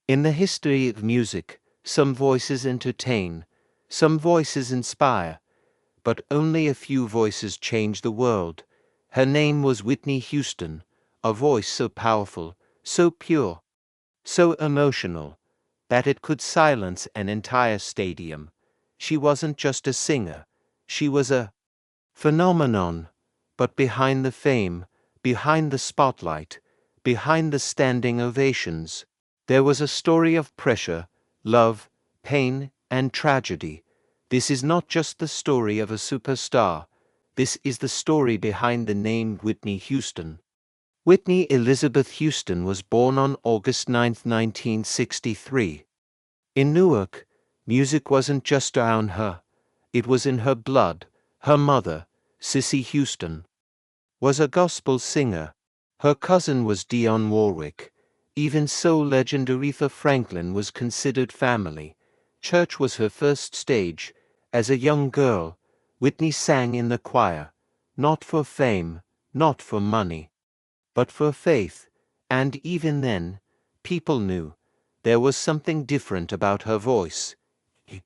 In the history of music, some voices entertain, some voices inspire, but only a few voices change the world. Her name was Whitney Houston, a voice so powerful, so pure, so emotional, that it could silence an entire stadium. She wasn't just a singer, she was a phenomenon. But behind the fame, behind the spotlight, behind the standing ovations, there was a story of pressure, love, pain, and tragedy. This is not just the story of a superstar. This is the story behind the name Whitney Houston. Whitney Elizabeth Houston was born on August 9, 1963. In Newark, music wasn't just around her. It was in her blood. Her mother, Cissy Houston, was a gospel singer. Her cousin was Dionne Warwick. Even so, legend Aretha Franklin was considered family. Church was her first stage. As a young girl, Whitney sang in the choir, not for fame, not for money, but for faith. And even then, people knew there was something different about her voice. It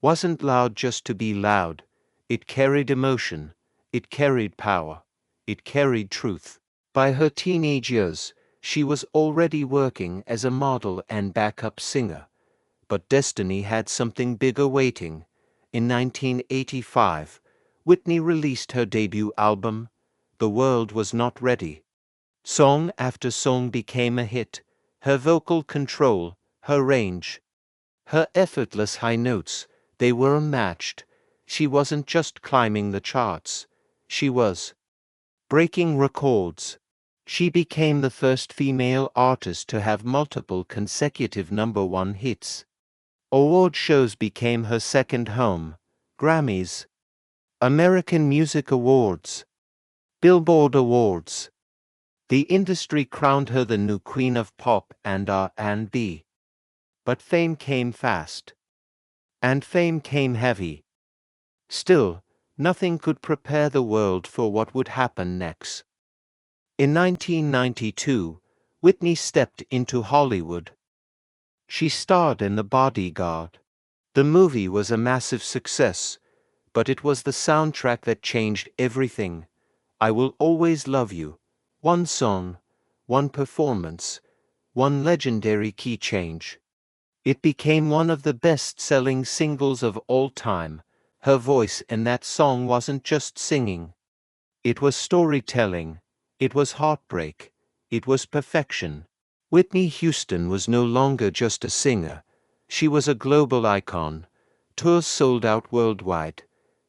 wasn't loud just to be loud. It carried emotion. It carried power. It carried truth. By her teenage years, she was already working as a model and backup singer. But destiny had something bigger waiting. In 1985, Whitney released her debut album. The world was not ready. Song after song became a hit. Her vocal control, her range, her effortless high notes, they were unmatched. She wasn't just climbing the charts. She was breaking records. She became the first female artist to have multiple consecutive #1 hits. Award shows became her second home. Grammys, American Music Awards, Billboard Awards. The industry crowned her the new queen of pop and R&B. But fame came fast. And fame came heavy. Still, nothing could prepare the world for what would happen next. In 1992, Whitney stepped into Hollywood. She starred in The Bodyguard. The movie was a massive success, but it was the soundtrack that changed everything. I Will Always Love You. One song, one performance, one legendary key change. It became one of the best-selling singles of all time. Her voice in that song wasn't just singing. It was storytelling. It was heartbreak. It was perfection. Whitney Houston was no longer just a singer. She was a global icon. Tours sold out worldwide.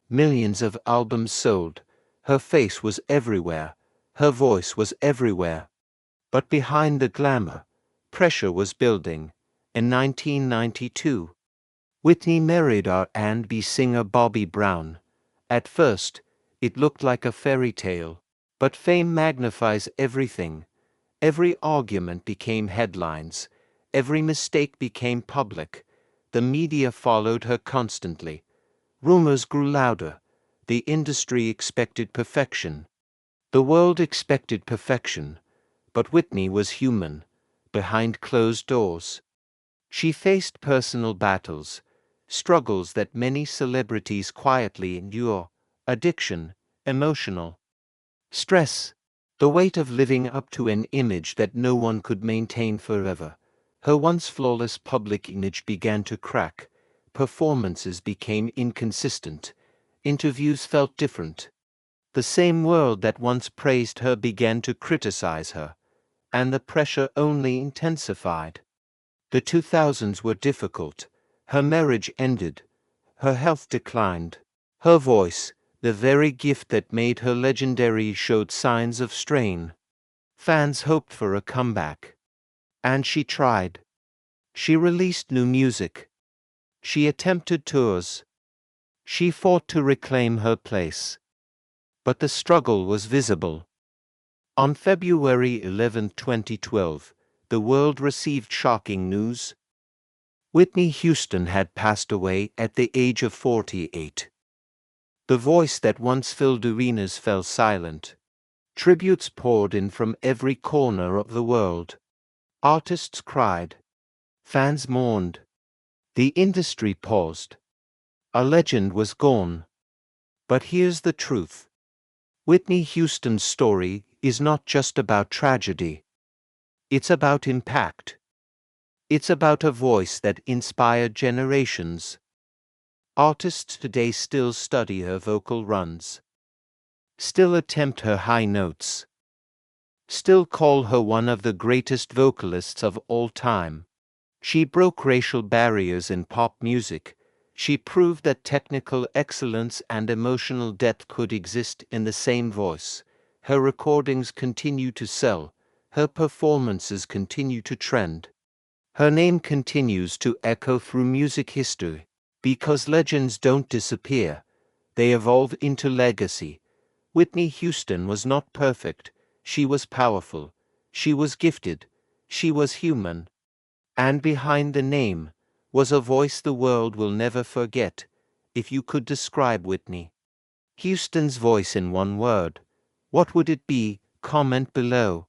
Millions of albums sold. Her face was everywhere. Her voice was everywhere. But behind the glamour, pressure was building. In 1992, Whitney married R&B singer Bobby Brown. At first, it looked like a fairy tale. But fame magnifies everything. Every argument became headlines. Every mistake became public. The media followed her constantly. Rumors grew louder. The industry expected perfection. The world expected perfection. But Whitney was human, behind closed doors. She faced personal battles, struggles that many celebrities quietly endure, addiction, emotional stress, the weight of living up to an image that no one could maintain forever. Her once flawless public image began to crack. Performances became inconsistent. Interviews felt different. The same world that once praised her began to criticize her, and the pressure only intensified. The 2000s were difficult. Her marriage ended. Her health declined. Her voice, the very gift that made her legendary, showed signs of strain. Fans hoped for a comeback. And she tried. She released new music. She attempted tours. She fought to reclaim her place. But the struggle was visible. On February 11, 2012, the world received shocking news. Whitney Houston had passed away at the age of 48. The voice that once filled arenas fell silent. Tributes poured in from every corner of the world. Artists cried. Fans mourned. The industry paused. A legend was gone. But here's the truth. Whitney Houston's story is not just about tragedy. It's about impact. It's about a voice that inspired generations. Artists today still study her vocal runs, still attempt her high notes, still call her one of the greatest vocalists of all time. She broke racial barriers in pop music. She proved that technical excellence and emotional depth could exist in the same voice. Her recordings continue to sell. Her performances continue to trend. Her name continues to echo through music history. Because legends don't disappear, they evolve into legacy. Whitney Houston was not perfect. She was powerful. She was gifted. She was human. And behind the name was a voice the world will never forget. If you could describe Whitney Houston's voice in one word, what would it be? Comment below.